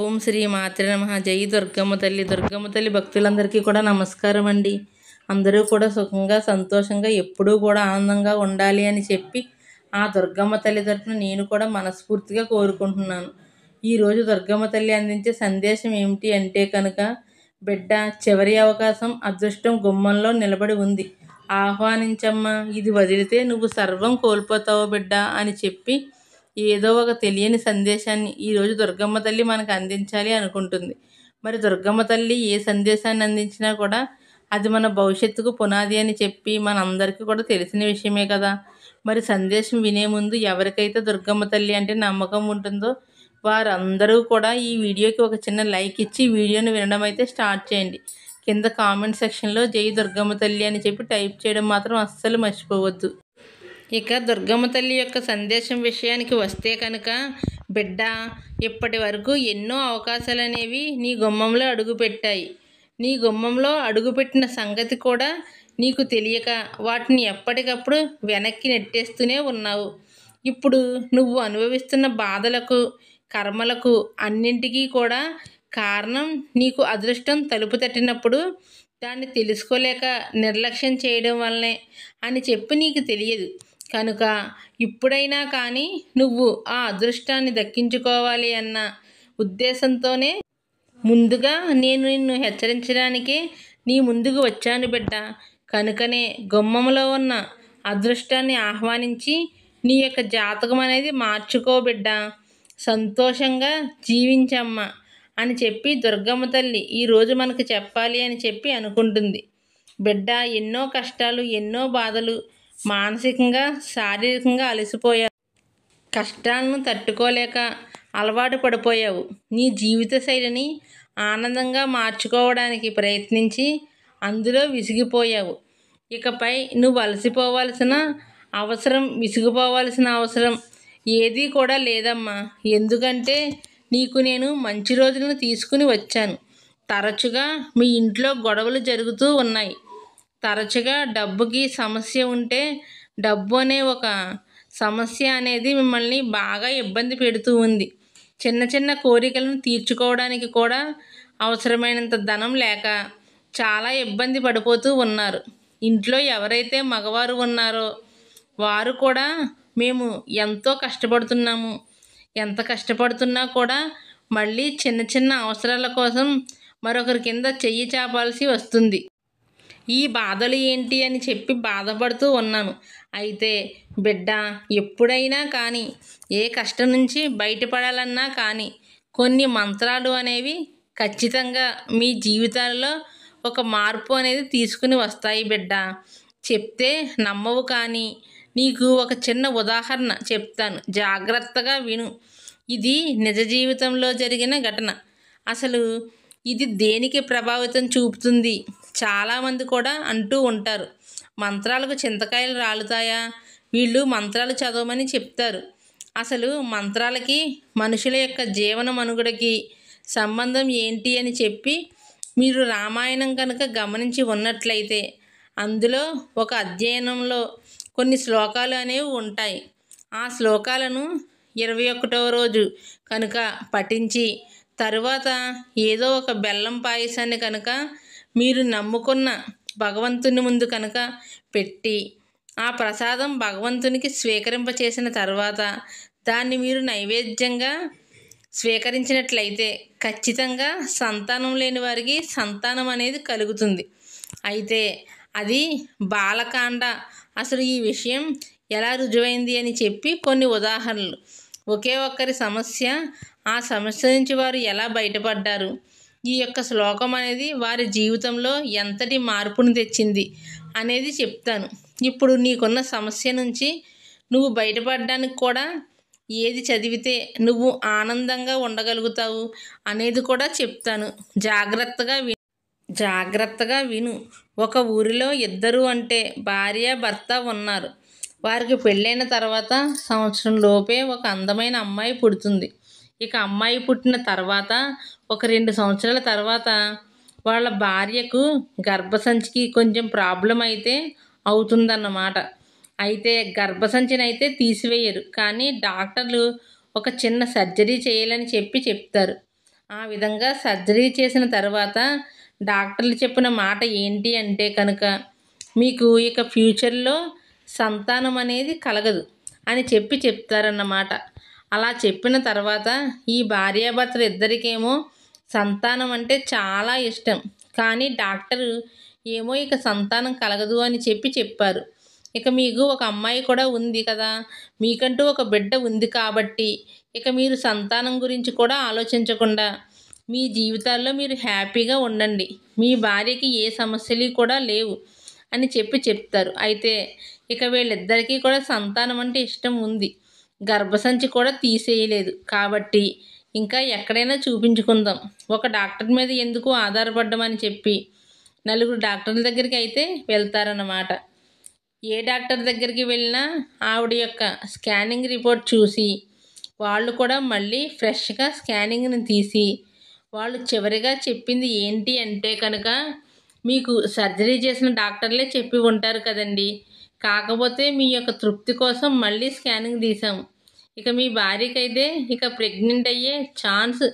ఓం శ్రీ మాత్రే నమః. జై దుర్గమ్మ తల్లి. దుర్గమ్మ తల్లి భక్తులందరికీ కూడా నమస్కారం అండి. అందరూ కూడా సుఖంగా సంతోషంగా ఎప్పుడూ కూడా ఆనందంగా ఉండాలి అని చెప్పి ఆ దుర్గమ్మ తల్లి తరపున నేను కూడా మనస్ఫూర్తిగా కోరుకుంటున్నాను. ఈరోజు దుర్గమ్మ తల్లి అందించే సందేశం ఏమిటి అంటే కనుక, బిడ్డ, చివరి అవకాశం అదృష్టం గుమ్మంలో నిలబడి ఉంది, ఆహ్వానించమ్మా. ఇది వదిలితే నువ్వు సర్వం కోల్పోతావు బిడ్డ అని చెప్పి ఏదో ఒక తెలియని సందేశాన్ని ఈరోజు దుర్గమ్మ తల్లి మనకు అందించాలి అనుకుంటుంది. మరి దుర్గమ్మ తల్లి ఏ సందేశాన్ని అందించినా కూడా అది మన భవిష్యత్తుకు పునాది అని చెప్పి మనందరికీ కూడా తెలిసిన విషయమే కదా. మరి సందేశం వినే ముందు ఎవరికైతే దుర్గమ్మ తల్లి అంటే నమ్మకం ఉంటుందో వారందరూ కూడా ఈ వీడియోకి ఒక చిన్న లైక్ ఇచ్చి వీడియోని వినడం అయితే స్టార్ట్ చేయండి. కింద కామెంట్ సెక్షన్లో జై దుర్గమ్మ తల్లి అని చెప్పి టైప్ చేయడం మాత్రం అస్సలు మర్చిపోవద్దు. ఇక దుర్గమ్మ తల్లి యొక్క సందేశం విషయానికి వస్తే కనుక, బిడ్డ, ఇప్పటి వరకు ఎన్నో అవకాశాలు అనేవి నీ గుమ్మంలో అడుగుపెట్టాయి. నీ గుమ్మంలో అడుగుపెట్టిన సంగతి కూడా నీకు తెలియక వాటిని ఎప్పటికప్పుడు వెనక్కి నెట్టేస్తూనే ఉన్నావు. ఇప్పుడు నువ్వు అనుభవిస్తున్న బాధలకు, కర్మలకు అన్నింటికీ కూడా కారణం నీకు అదృష్టం తలుపు తట్టినప్పుడు దాన్ని తెలుసుకోలేక నిర్లక్ష్యం చేయడం వల్లనే అని చెప్పి నీకు తెలియదు. కనుక ఇప్పుడైనా కానీ నువ్వు ఆ అదృష్టాన్ని దక్కించుకోవాలి అన్న ఉద్దేశంతోనే ముందుగా నేను నిన్ను హెచ్చరించడానికే నీ ముందుకు వచ్చాను బిడ్డ. కనుకనే గుమ్మంలో ఉన్న అదృష్టాన్ని ఆహ్వానించి నీ యొక్క జాతకం అనేది మార్చుకో బిడ్డ. సంతోషంగా జీవించమ్మా అని చెప్పి దుర్గమ్మ తల్లి ఈరోజు మనకు చెప్పాలి అని చెప్పి అనుకుంటుంది. బిడ్డ, ఎన్నో కష్టాలు, ఎన్నో బాధలు, మానసికంగా శారీరకంగా అలసిపోయావు. కష్టాలను తట్టుకోలేక అలవాటు పడిపోయావు. నీ జీవిత శైలిని ఆనందంగా మార్చుకోవడానికి ప్రయత్నించి అందులో విసిగిపోయావు. ఇకపై నువ్వు అలసిపోవాల్సిన అవసరం, విసిగిపోవాల్సిన అవసరం ఏదీ కూడా లేదమ్మా. ఎందుకంటే నీకు నేను మంచి రోజులను తీసుకుని వచ్చాను. తరచుగా మీ ఇంట్లో గొడవలు జరుగుతూ ఉన్నాయి. తరచుగా డబ్బుకి సమస్య ఉంటే డబ్బు అనే ఒక సమస్య అనేది మిమ్మల్ని బాగా ఇబ్బంది పెడుతూ ఉంది. చిన్న చిన్న కోరికలను తీర్చుకోవడానికి కూడా అవసరమైనంత ధనం లేక చాలా ఇబ్బంది పడిపోతూ ఉన్నారు. ఇంట్లో ఎవరైతే మగవారు ఉన్నారో వారు కూడా మేము ఎంతో కష్టపడుతున్నాము, ఎంత కష్టపడుతున్నా కూడా మళ్ళీ చిన్న చిన్న అవసరాల కోసం మరొకరి కింద చెయ్యి చాపాల్సి వస్తుంది. ఈ బాధలు ఏంటి అని చెప్పి బాధపడుతూ ఉన్నాను. అయితే బిడ్డ, ఎప్పుడైనా కానీ ఏ కష్టం నుంచి బయటపడాలన్నా కానీ కొన్ని మంత్రాలు అనేవి ఖచ్చితంగా మీ జీవితాల్లో ఒక మార్పు అనేది తీసుకుని వస్తాయి బిడ్డ. చెప్తే నమ్మవు కానీ నీకు ఒక చిన్న ఉదాహరణ చెప్తాను, జాగ్రత్తగా విను. ఇది నిజ జీవితంలో జరిగిన ఘటన. అసలు ఇది దేనికి ప్రభావితం చూపుతుంది? చాలామంది కూడా అంటూ ఉంటారు, మంత్రాలకు చింతకాయలు రాలుతాయా, వీళ్ళు మంత్రాలు చదవమని చెప్తారు. అసలు మంత్రాలకి మనుషుల యొక్క జీవన మనుగడకి సంబంధం ఏంటి అని చెప్పి మీరు రామాయణం కనుక గమనించి ఉన్నట్లయితే అందులో ఒక అధ్యయనంలో కొన్ని శ్లోకాలు అనేవి ఉంటాయి. ఆ శ్లోకాలను 21వ రోజు కనుక పఠించి తరువాత ఏదో ఒక బెల్లం పాయసాన్ని కనుక మీరు నమ్ముకున్న భగవంతుని ముందు కనుక పెట్టి ఆ ప్రసాదం భగవంతునికి స్వీకరింపచేసిన తర్వాత దాన్ని మీరు నైవేద్యంగా స్వీకరించినట్లయితే ఖచ్చితంగా సంతానం లేని వారికి సంతానం అనేది కలుగుతుంది. అయితే అది బాలకాండ. అసలు ఈ విషయం ఎలా రుజువైంది అని చెప్పి కొన్ని ఉదాహరణలు, ఒకే ఒక్కరి సమస్య, ఆ సమస్య నుంచి వారు ఎలా బయటపడ్డారు, ఈ యొక్క శ్లోకం అనేది వారి జీవితంలో ఎంతటి మార్పును తెచ్చింది అనేది చెప్తాను. ఇప్పుడు నీకున్న సమస్య నుంచి నువ్వు బయటపడడానికి కూడా ఏది చదివితే నువ్వు ఆనందంగా ఉండగలుగుతావు అనేది కూడా చెప్తాను. జాగ్రత్తగా విను. ఒక ఊరిలో ఇద్దరు అంటే భార్య భర్త ఉన్నారు. వారికి పెళ్ళైన తర్వాత సంవత్సరం లోపే ఒక అందమైన అమ్మాయి పుడుతుంది. ఇక అమ్మాయి పుట్టిన తర్వాత ఒక 2 సంవత్సరాల తర్వాత వాళ్ళ భార్యకు గర్భసంచికి కొంచెం ప్రాబ్లం అయితే అవుతుందన్నమాట. అయితే గర్భసంచిని అయితే తీసివేయరు, కానీ డాక్టర్లు ఒక చిన్న సర్జరీ చేయాలని చెప్తారు. ఆ విధంగా సర్జరీ చేసిన తర్వాత డాక్టర్లు చెప్పిన మాట ఏంటి అంటే కనుక, మీకు ఇక ఫ్యూచర్లో సంతానం అనేది కలగదు అని చెప్తారన్నమాట. అలా చెప్పిన తర్వాత ఈ భార్యాభర్తలు ఇద్దరికేమో సంతానం అంటే చాలా ఇష్టం. కానీ డాక్టరు ఏమో ఇక సంతానం కలగదు అని చెప్పారు. ఇక మీకు ఒక అమ్మాయి కూడా ఉంది కదా, మీకంటూ ఒక బిడ్డ ఉంది కాబట్టి ఇక మీరు సంతానం గురించి కూడా ఆలోచించకుండా మీ జీవితాల్లో మీరు హ్యాపీగా ఉండండి, మీ భార్యకి ఏ సమస్యలు కూడా లేవు అని చెప్తారు. అయితే ఇక వీళ్ళిద్దరికీ కూడా సంతానం అంటే ఇష్టం ఉంది, గర్భసంచి కూడా తీసేయలేదు కాబట్టి ఇంకా ఎక్కడైనా చూపించుకుందాం, ఒక డాక్టర్ మీద ఎందుకు ఆధారపడ్డామని చెప్పి నలుగురు డాక్టర్ల దగ్గరికి అయితే వెళ్తారన్నమాట. ఏ డాక్టర్ దగ్గరికి వెళ్ళినా ఆవిడ యొక్క స్కానింగ్ రిపోర్ట్ చూసి వాళ్ళు కూడా మళ్ళీ ఫ్రెష్గా స్కానింగ్ని తీసి వాళ్ళు చివరిగా చెప్పింది ఏంటి అంటే కనుక, మీకు సర్జరీ చేసిన డాక్టర్లే చెప్పి ఉంటారు కదండి, కాకపోతే మీ యొక్క తృప్తి కోసం మళ్ళీ స్కానింగ్ తీసాము, ఇక మీ భార్యకైతే ఇక ప్రెగ్నెంట్ అయ్యే ఛాన్స్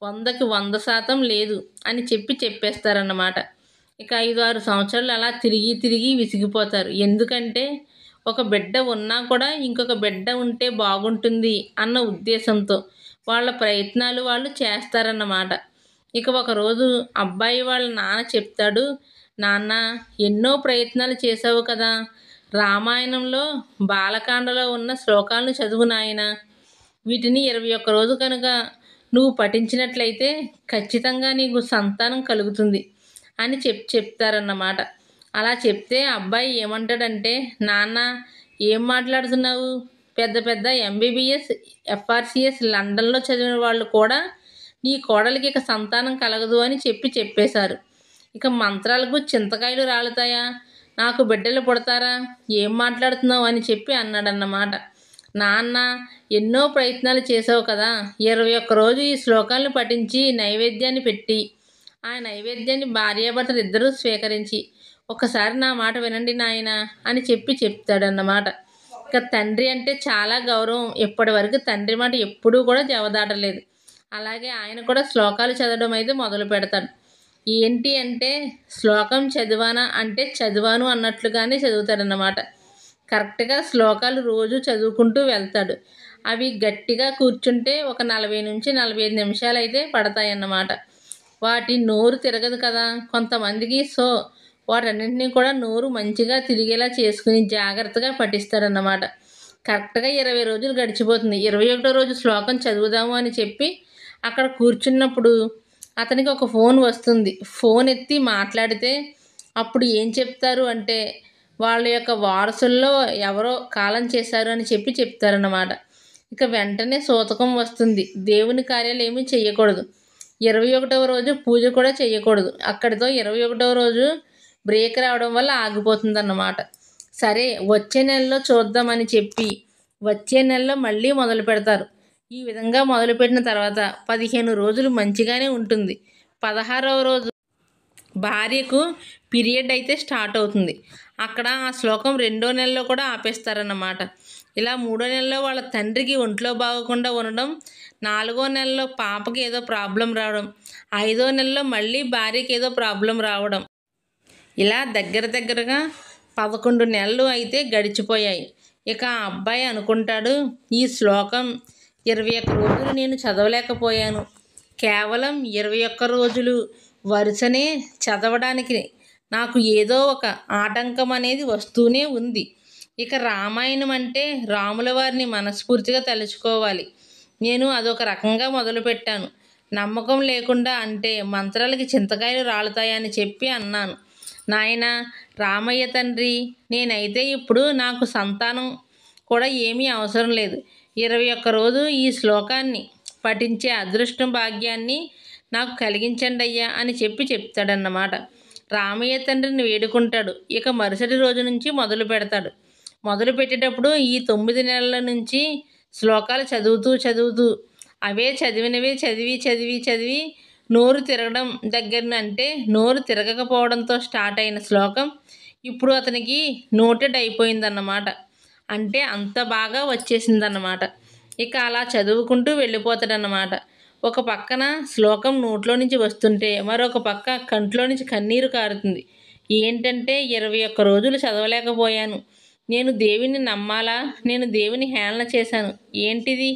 100కి 100% లేదు అని చెప్పేస్తారన్నమాట. ఇక 5-6 సంవత్సరాలు అలా తిరిగి విసిగిపోతారు. ఎందుకంటే ఒక బిడ్డ ఉన్నా కూడా ఇంకొక బిడ్డ ఉంటే బాగుంటుంది అన్న ఉద్దేశంతో వాళ్ళ ప్రయత్నాలు వాళ్ళు చేస్తారన్నమాట. ఇక ఒకరోజు అబ్బాయి వాళ్ళ నాన్న చెప్తాడు, నాన్న ఎన్నో ప్రయత్నాలు చేసావు కదా, రామాయణంలో బాలకాండలో ఉన్న శ్లోకాలను చదువు నాయన, వీటిని 21 రోజు కనుక నువ్వు పఠించినట్లయితే ఖచ్చితంగా నీకు సంతానం కలుగుతుంది అని చెప్తారన్నమాట. అలా చెప్తే అబ్బాయి ఏమంటాడంటే, నాన్న ఏం మాట్లాడుతున్నావు, పెద్ద పెద్ద ఎంబీబీఎస్ ఎఫ్ఆర్సిఎస్ లండన్లో చదివిన వాళ్ళు కూడా నీ కోడలికి ఇక సంతానం కలగదు అని చెప్పేశారు, ఇక మంత్రాలకు చింతకాయలు రాలుతాయా, నాకు బిడ్డలు పుడతారా, ఏం మాట్లాడుతున్నావు అని అన్నాడన్నమాట. నాన్న ఎన్నో ప్రయత్నాలు చేసావు కదా, 21 రోజు ఈ శ్లోకాలను పఠించి నైవేద్యాన్ని పెట్టి ఆ నైవేద్యాన్ని భార్యాభర్తలు ఇద్దరూ స్వీకరించి ఒకసారి నా మాట వినండి నాయన అని చెప్తాడన్నమాట. ఇక తండ్రి అంటే చాలా గౌరవం, ఇప్పటి వరకు తండ్రి మాట ఎప్పుడూ కూడా జవదాటలేదు. అలాగే ఆయన కూడా శ్లోకాలు చదవడం అయితే మొదలు పెడతాడు. ఏంటి అంటే శ్లోకం చదివానా అంటే చదివాను అన్నట్లుగానే చదువుతాడన్నమాట. కరెక్ట్గా శ్లోకాలు రోజు చదువుకుంటూ వెళ్తాడు. అవి గట్టిగా కూర్చుంటే ఒక 40 నుంచి 45 నిమిషాలు అయితే పడతాయన్నమాట. వాటి నోరు తిరగదు కదా కొంతమందికి, సో వాటన్నింటినీ కూడా నోరు మంచిగా తిరిగేలా చేసుకుని జాగ్రత్తగా పఠిస్తాడన్నమాట. కరెక్ట్గా 20 రోజులు గడిచిపోతుంది. 21వ రోజు శ్లోకం చదువుదాము అని అక్కడ కూర్చున్నప్పుడు అతనికి ఒక ఫోన్ వస్తుంది. ఫోన్ ఎత్తి మాట్లాడితే అప్పుడు ఏం చెప్తారు అంటే, వాళ్ళ యొక్క వారసుల్లో ఎవరో కాలం చేశారు అని చెప్తారన్నమాట. ఇక వెంటనే సూతకం వస్తుంది, దేవుని కార్యాలు ఏమీ చెయ్యకూడదు, 21వ రోజు పూజ కూడా చేయకూడదు. అక్కడితో 21వ రోజు బ్రేక్ రావడం వల్ల ఆగిపోతుందన్నమాట. సరే వచ్చే నెలలో చూద్దామని వచ్చే నెలలో మళ్ళీ మొదలు పెడతారు. ఈ విధంగా మొదలుపెట్టిన తర్వాత 15 రోజులు మంచిగానే ఉంటుంది. 16వ రోజు భార్యకు పీరియడ్ అయితే స్టార్ట్ అవుతుంది. అక్కడ ఆ శ్లోకం 2వ నెలలో కూడా ఆపేస్తారన్నమాట. ఇలా 3వ నెలలో వాళ్ళ తండ్రికి ఒంట్లో బాగోకుండా ఉండడం, 4వ నెలలో పాపకి ఏదో ప్రాబ్లం రావడం, 5వ నెలలో మళ్ళీ భార్యకి ఏదో ప్రాబ్లం రావడం, ఇలా దగ్గరగా 11 నెలలు అయితే గడిచిపోయాయి. ఇక ఆ అబ్బాయి అనుకుంటాడు, ఈ శ్లోకం 21 రోజులు నేను చదవలేకపోయాను, కేవలం 21 రోజులు వరుసనే చదవడానికి నాకు ఏదో ఒక ఆటంకం అనేది వస్తూనే ఉంది. ఇక రామాయణం అంటే రాముల వారిని మనస్ఫూర్తిగా తలుచుకోవాలి, నేను అదొక రకంగా మొదలుపెట్టాను, నమ్మకం లేకుండా అంటే మంత్రాలకి చింతకాయలు రాలుతాయని అన్నాను. నాయన రామయ్య తండ్రి, నేనైతే ఇప్పుడు నాకు సంతానం కూడా ఏమీ అవసరం లేదు, 21 రోజు ఈ శ్లోకాన్ని పఠించే అదృష్టం భాగ్యాన్ని నాకు కలిగించండి అయ్యా అని చెప్తాడన్నమాట. రామయ్య తండ్రిని వేడుకుంటాడు. ఇక మరుసటి రోజు నుంచి మొదలు పెడతాడు. మొదలు పెట్టేటప్పుడు ఈ 9 నెలల నుంచి శ్లోకాలు చదువుతూ అవే చదివినవే చదివి నోరు తిరగడం అంటే నోరు తిరగకపోవడంతో స్టార్ట్ అయిన శ్లోకం ఇప్పుడు అతనికి నోటెడ్ అయిపోయిందన్నమాట. అంటే అంత బాగా వచ్చేసిందన్నమాట. ఇక అలా చదువుకుంటూ వెళ్ళిపోతాడన్నమాట. ఒక పక్కన శ్లోకం నోట్లో నుంచి వస్తుంటే మరొక పక్క కంట్లో నుంచి కన్నీరు కారుతుంది. ఏంటంటే 21 రోజులు చదవలేకపోయాను. నేను దేవుని నమ్మాలా? నేను దేవుని హేళన చేశాను. ఏంటిది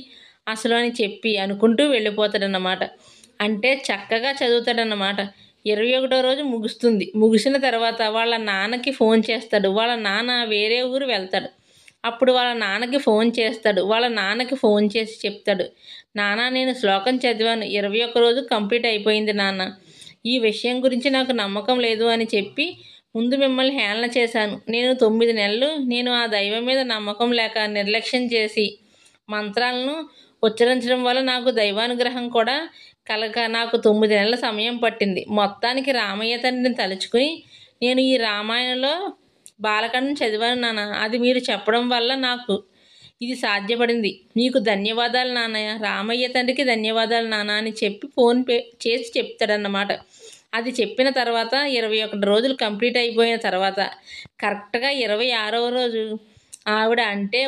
అసలు అని చెప్పి అనుకుంటూ వెళ్ళిపోతాడన్నమాట. అంటే చక్కగా చదువుతాడన్నమాట. 21వ రోజు ముగుస్తుంది. ముగిసిన తర్వాత వాళ్ళ నాన్నకి ఫోన్ చేస్తాడు. వాళ్ళ నాన్న వేరే ఊరు వెళ్తాడు. అప్పుడు వాళ్ళ నాన్నకి ఫోన్ చేస్తాడు. వాళ్ళ నాన్నకి ఫోన్ చేసి చెప్తాడు, నాన్న నేను శ్లోకం చదివాను, 21 రోజు కంప్లీట్ అయిపోయింది నాన్న. ఈ విషయం గురించి నాకు నమ్మకం లేదు అని చెప్పి ముందు మిమ్మల్ని హేళన చేశాను. నేను 9 నెలలు నేను ఆ దైవం మీద నమ్మకం లేక నిర్లక్ష్యం చేసి మంత్రాలను ఉచ్చరించడం వల్ల నాకు దైవానుగ్రహం కూడా కలగ నాకు 9 నెలల సమయం పట్టింది. మొత్తానికి రామయ్య తండ్రిని తలుచుకుని నేను ఈ రామాయణంలో బాలకాండం చదివాను నాన్న. అది మీరు చెప్పడం వల్ల నాకు ఇది సాధ్యపడింది. మీకు ధన్యవాదాలు నాన్నయ్య. రామయ్య తండ్రికి ధన్యవాదాలు నాన్న అని చెప్పి ఫోన్ పే చేసి చెప్తాడన్నమాట. అది చెప్పిన తర్వాత 21 రోజులు కంప్లీట్ అయిపోయిన తర్వాత కరెక్ట్గా 26వ రోజు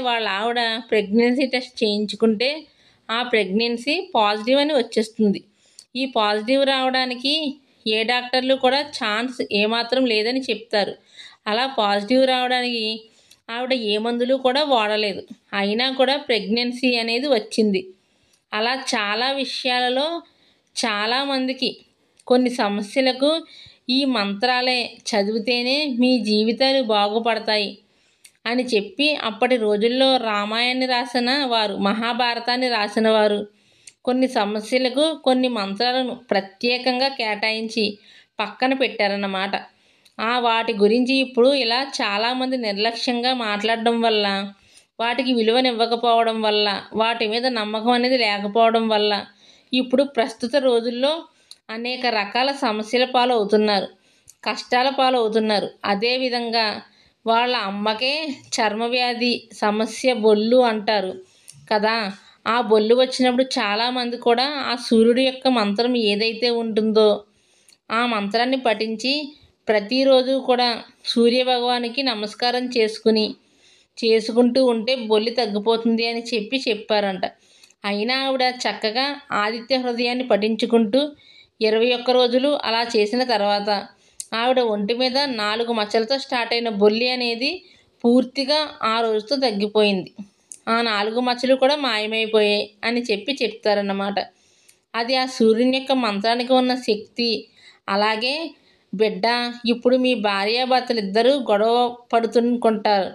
వాళ్ళ ఆవిడ ప్రెగ్నెన్సీ టెస్ట్ చేయించుకుంటే ఆ ప్రెగ్నెన్సీ పాజిటివ్ అని వచ్చేస్తుంది. ఈ పాజిటివ్ రావడానికి ఏ డాక్టర్లు కూడా ఛాన్స్ ఏమాత్రం లేదని చెప్తారు. అలా పాజిటివ్ రావడానికి ఆవిడ ఏ మందులు కూడా వాడలేదు. అయినా కూడా ప్రెగ్నెన్సీ అనేది వచ్చింది. అలా చాలా విషయాలలో చాలామందికి కొన్ని సమస్యలకు ఈ మంత్రాలే చదివితేనే మీ జీవితాలు బాగుపడతాయి అని చెప్పి అప్పటి రోజుల్లో రామాయణాన్ని రాసిన వారు, మహాభారతాన్ని రాసిన వారు కొన్ని సమస్యలకు కొన్ని మంత్రాలను ప్రత్యేకంగా కేటాయించి పక్కన పెట్టారన్నమాట. వాటి గురించి ఇప్పుడు ఇలా చాలామంది నిర్లక్ష్యంగా మాట్లాడడం వల్ల, వాటికి విలువనివ్వకపోవడం వల్ల, వాటి మీద నమ్మకం అనేది లేకపోవడం వల్ల ఇప్పుడు ప్రస్తుత రోజుల్లో అనేక రకాల సమస్యల పాలు అవుతున్నారు, కష్టాల పాలు అవుతున్నారు. అదేవిధంగా వాళ్ళ అమ్మకే చర్మవ్యాధి సమస్య బొల్లు అంటారు కదా. ఆ బొల్లు వచ్చినప్పుడు చాలామంది కూడా ఆ సూర్యుడి యొక్క మంత్రం ఏదైతే ఉంటుందో ఆ మంత్రాన్ని పఠించి ప్రతిరోజు కూడా సూర్యభగవానికి నమస్కారం చేసుకుంటూ ఉంటే బొల్లి తగ్గిపోతుంది అని చెప్పారంట. అయినా ఆవిడ చక్కగా ఆదిత్య హృదయాన్ని పఠించుకుంటూ 21 రోజులు అలా చేసిన తర్వాత ఆవిడ ఒంటి మీద 4 మచ్చలతో స్టార్ట్ అయిన బొల్లి అనేది పూర్తిగా ఆ రోజుతో తగ్గిపోయింది. ఆ 4 మచ్చలు కూడా మాయమైపోయాయి అని చెప్తారన్నమాట. అది ఆ సూర్యుని యొక్క మంత్రానికి ఉన్న శక్తి. అలాగే బిడ్డ, ఇప్పుడు మీ భార్యాభర్తలు ఇద్దరూ గొడవ పడుతుంటారు.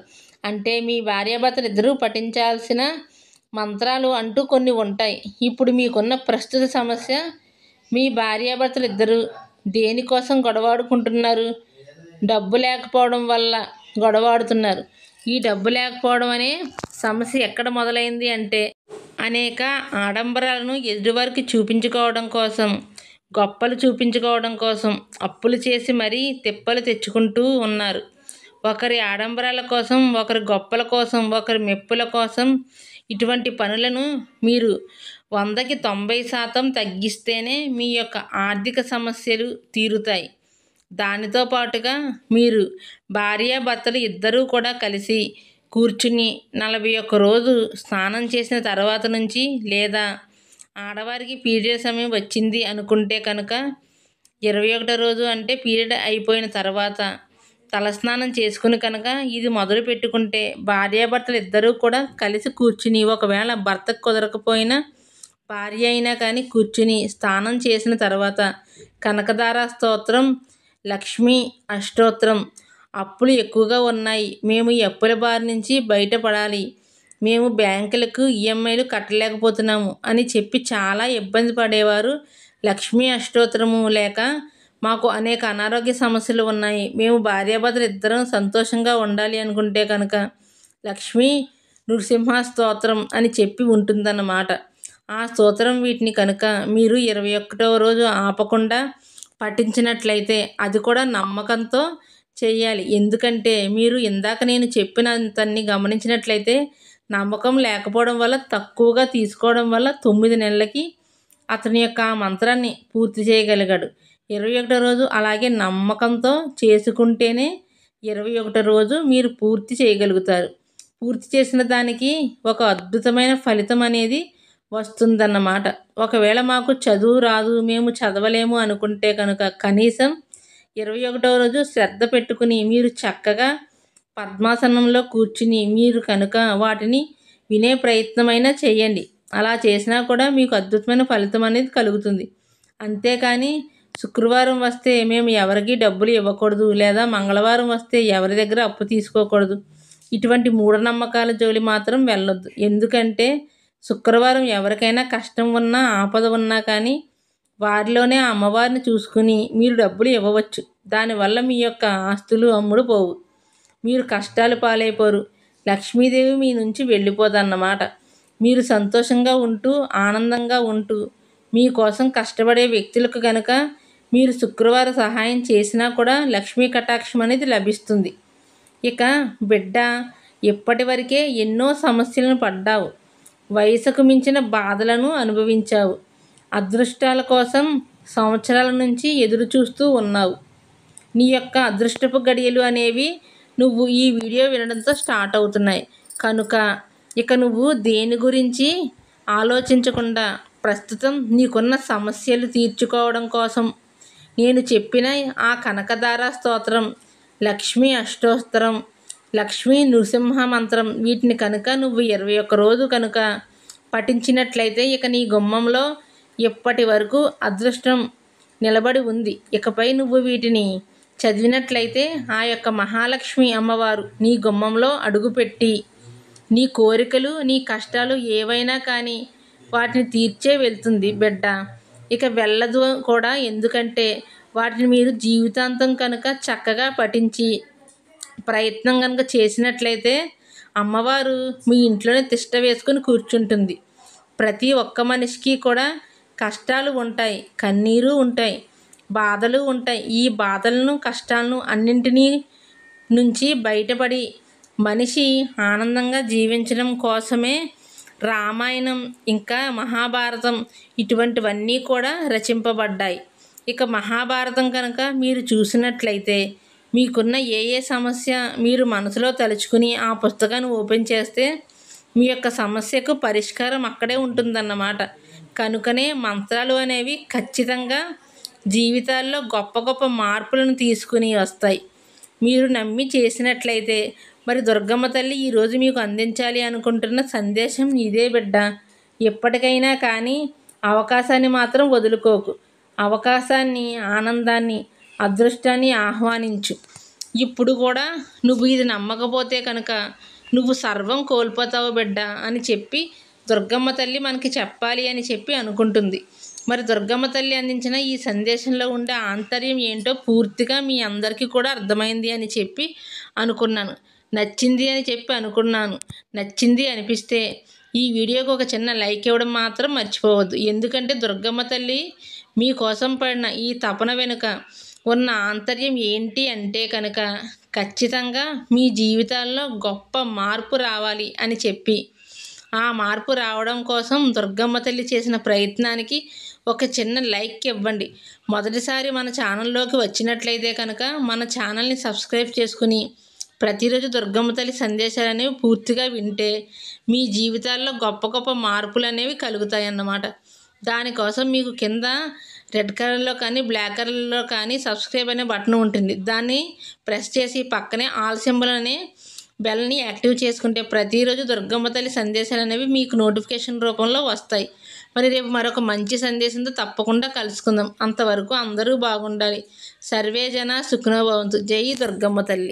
అంటే మీ భార్యాభర్తలు ఇద్దరూ పఠించాల్సిన మంత్రాలు అంటూ కొన్ని ఉంటాయి. ఇప్పుడు మీకున్న ప్రస్తుత సమస్య, మీ భార్యాభర్తలు ఇద్దరూ దేనికోసం గొడవాడుకుంటున్నారు? డబ్బు లేకపోవడం వల్ల గొడవాడుతున్నారు. ఈ డబ్బు లేకపోవడం అనే సమస్య ఎక్కడ మొదలైంది అంటే అనేక ఆడంబరాలను ఎదుటివారికి చూపించుకోవడం కోసం, గొప్పలు చూపించుకోవడం కోసం అప్పులు చేసి మరీ తిప్పలు తెచ్చుకుంటూ ఉన్నారు. ఒకరి ఆడంబరాల కోసం, ఒకరి గొప్పల కోసం, ఒకరి మెప్పుల కోసం ఇటువంటి పనులను మీరు 100కి 90% తగ్గిస్తేనే మీ యొక్క ఆర్థిక సమస్యలు తీరుతాయి. దానితో పాటుగా మీరు భార్యాభర్తలు ఇద్దరూ కూడా కలిసి కూర్చుని 41 రోజు స్నానం చేసిన తర్వాత నుంచి, లేదా ఆడవారికి పీరియడ్ సమయం వచ్చింది అనుకుంటే కనుక 21వ రోజు అంటే పీరియడ్ అయిపోయిన తర్వాత తలస్నానం చేసుకుని కనుక ఇది మొదలు పెట్టుకుంటే భార్యాభర్తలు ఇద్దరూ కూడా కలిసి కూర్చుని, ఒకవేళ భర్తకు కుదరకపోయినా భార్య అయినా కానీ కూర్చుని స్నానం చేసిన తర్వాత కనకధార స్తోత్రం, లక్ష్మీ అష్టోత్తరం, అప్పులు ఎక్కువగా ఉన్నాయి, మేము ఈ అప్పుల బారి నుంచి బయటపడాలి, మేము బ్యాంకులకు ఈఎంఐలు కట్టలేకపోతున్నాము అని చెప్పి చాలా ఇబ్బంది పడేవారు లక్ష్మీ అష్టోత్తరము, లేక మాకు అనేక అనారోగ్య సమస్యలు ఉన్నాయి, మేము భార్యాభర్తలు ఇద్దరం సంతోషంగా ఉండాలి అనుకుంటే కనుక లక్ష్మీ నృసింహ స్తోత్రం అని చెప్పి ఉంటుందన్నమాట. ఆ స్తోత్రం వీటిని కనుక మీరు 21వ రోజు ఆపకుండా పఠించినట్లయితే, అది కూడా నమ్మకంతో చేయాలి. ఎందుకంటే మీరు ఇందాక నేను చెప్పినంతన్ని గమనించినట్లయితే నమ్మకం లేకపోవడం వల్ల, తక్కువగా తీసుకోవడం వల్ల 9 నెలలకి అతని యొక్క ఆ మంత్రాన్ని పూర్తి చేయగలిగాడు. 21వ రోజు అలాగే నమ్మకంతో చేసుకుంటేనే 21వ రోజు మీరు పూర్తి చేయగలుగుతారు. పూర్తి చేసిన దానికి ఒక అద్భుతమైన ఫలితం అనేది వస్తుందన్నమాట. ఒకవేళ మాకు చదువు రాదు, మేము చదవలేము అనుకుంటే కనుక కనీసం 21వ రోజు శ్రద్ధ పెట్టుకుని మీరు చక్కగా పద్మాసనంలో కూర్చుని మీరు కనుక వాటిని వినే ప్రయత్నమైనా చేయండి. అలా చేసినా కూడా మీకు అద్భుతమైన ఫలితం అనేది కలుగుతుంది. అంతేకాని శుక్రవారం వస్తే మేము ఎవరికి డబ్బులు ఇవ్వకూడదు, లేదా మంగళవారం వస్తే ఎవరి దగ్గర అప్పు తీసుకోకూడదు, ఇటువంటి మూఢనమ్మకాల జోలి మాత్రం వెళ్ళొద్దు. ఎందుకంటే శుక్రవారం ఎవరికైనా కష్టం ఉన్నా, ఆపద ఉన్నా కానీ వారిలోనే ఆ అమ్మవారిని చూసుకుని మీరు డబ్బులు ఇవ్వవచ్చు. దానివల్ల మీ యొక్క ఆస్తులు అమ్ముడు పోవు, మీరు కష్టాలు పాలైపోరు, లక్ష్మీదేవి మీ నుంచి వెళ్ళిపోదన్నమాట. మీరు సంతోషంగా ఉంటూ ఆనందంగా ఉంటూ మీకోసం కష్టపడే వ్యక్తులకు కనుక మీరు శుక్రవారం సహాయం చేసినా కూడా లక్ష్మీ కటాక్షం అనేది లభిస్తుంది. ఇక బిడ్డ, ఇప్పటి వరకే ఎన్నో సమస్యలను పడ్డావు, వయసుకు మించిన బాధలను అనుభవించావు, అదృష్టాల కోసం సంవత్సరాల నుంచి ఎదురు చూస్తూ ఉన్నావు. నీ యొక్క అదృష్టపు గడియలు అనేవి నువ్వు ఈ వీడియో వినడంతో స్టార్ట్ అవుతున్నాయి కనుక ఇక నువ్వు దేని గురించి ఆలోచించకుండా ప్రస్తుతం నీకున్న సమస్యలు తీర్చుకోవడం కోసం నేను చెప్పిన ఆ కనకదార స్తోత్రం, లక్ష్మీ అష్టోత్తరం, లక్ష్మీ నృసింహ మంత్రం వీటిని కనుక నువ్వు 21 రోజు కనుక పఠించినట్లయితే ఇక నీ గుమ్మంలో ఇప్పటి వరకు అదృష్టం నిలబడి ఉంది. ఇకపై నువ్వు వీటిని చదివినట్లయితే ఆ యొక్క మహాలక్ష్మి అమ్మవారు నీ గుమ్మంలో అడుగుపెట్టి నీ కోరికలు, నీ కష్టాలు ఏవైనా కానీ వాటిని తీర్చే వెళ్తుంది బిడ్డ. ఇక వెళ్ళదు కూడా, ఎందుకంటే వాటిని మీరు జీవితాంతం కనుక చక్కగా పఠించి ప్రయత్నం కనుక చేసినట్లయితే అమ్మవారు మీ ఇంట్లోనే తిష్ట వేసుకుని కూర్చుంటుంది. ప్రతి ఒక్క మనిషికి కూడా కష్టాలు ఉంటాయి, కన్నీరు ఉంటాయి, బాధలు ఉంటాయి. ఈ బాధలను, కష్టాలను అన్నింటినీ నుంచి బయటపడి మనిషి ఆనందంగా జీవించడం కోసమే రామాయణం ఇంకా మహాభారతం ఇటువంటివన్నీ కూడా రచింపబడ్డాయి. ఇక మహాభారతం కనుక మీరు చూసినట్లయితే మీకున్న ఏ సమస్య మీరు మనసులో తలుచుకుని ఆ పుస్తకాన్ని ఓపెన్ చేస్తే మీ యొక్క సమస్యకు పరిష్కారం అక్కడే ఉంటుందన్నమాట. కనుకనే మంత్రాలు అనేవి ఖచ్చితంగా జీవితాల్లో గొప్ప గొప్ప మార్పులను తీసుకుని వస్తాయి. మీరు నమ్మి చేసినట్లయితే మరి దుర్గమ్మ తల్లి ఈరోజు మీకు అందించాలి అనుకుంటున్న సందేశం ఇదే బిడ్డ. ఎప్పటికైనా కానీ అవకాశాన్ని మాత్రం వదులుకోకు. అవకాశాన్ని, ఆనందాన్ని, అదృష్టాన్ని ఆహ్వానించు. ఇప్పుడు కూడా నువ్వు ఇది నమ్మకపోతే కనుక నువ్వు సర్వం కోల్పోతావు బిడ్డ అని చెప్పి దుర్గమ్మ తల్లి మనకి చెప్పాలి అని చెప్పి అనుకుంటుంది. మరి దుర్గమ్మ తల్లి అందించిన ఈ సందేశంలో ఉండే ఆంతర్యం ఏంటో పూర్తిగా మీ అందరికీ కూడా అర్థమైంది అని చెప్పి అనుకున్నాను. నచ్చింది అని చెప్పి అనుకున్నాను. నచ్చింది అనిపిస్తే ఈ వీడియోకి ఒక చిన్న లైక్ ఇవ్వడం మాత్రం మర్చిపోవద్దు. ఎందుకంటే దుర్గమ్మ తల్లి మీకోసం పడిన ఈ తపన వెనుక ఉన్న ఆంతర్యం ఏంటి అంటే కనుక ఖచ్చితంగా మీ జీవితాల్లో గొప్ప మార్పు రావాలి అని చెప్పి, ఆ మార్పు రావడం కోసం దుర్గమ్మ తల్లి చేసిన ప్రయత్నానికి ఒక చిన్న లైక్ ఇవ్వండి. మొదటిసారి మన ఛానల్లోకి వచ్చినట్లయితే కనుక మన ఛానల్ని సబ్స్క్రైబ్ చేసుకుని ప్రతిరోజు దుర్గమ్మ తల్లి సందేశాలు అనేవి పూర్తిగా వింటే మీ జీవితాల్లో గొప్ప గొప్ప మార్పులు అనేవి కలుగుతాయి అన్నమాట. దానికోసం మీకు కింద రెడ్ కలర్లో కానీ బ్లాక్ కలర్లో కానీ సబ్స్క్రైబ్ అనే బటన్ ఉంటుంది. దాన్ని ప్రెస్ చేసి పక్కనే ఆల్ సింబల్ అనే బెల్ని యాక్టివ్ చేసుకుంటే ప్రతిరోజు దుర్గమ్మ తల్లి సందేశాలు అనేవి మీకు నోటిఫికేషన్ రూపంలో వస్తాయి. మరి రేపు మరొక మంచి సందేశంతో తప్పకుండా కలుసుకుందాం. అంతవరకు అందరూ బాగుండాలి. సర్వే జన సుఖినో భవంతు. జై దుర్గమ్మ తల్లి.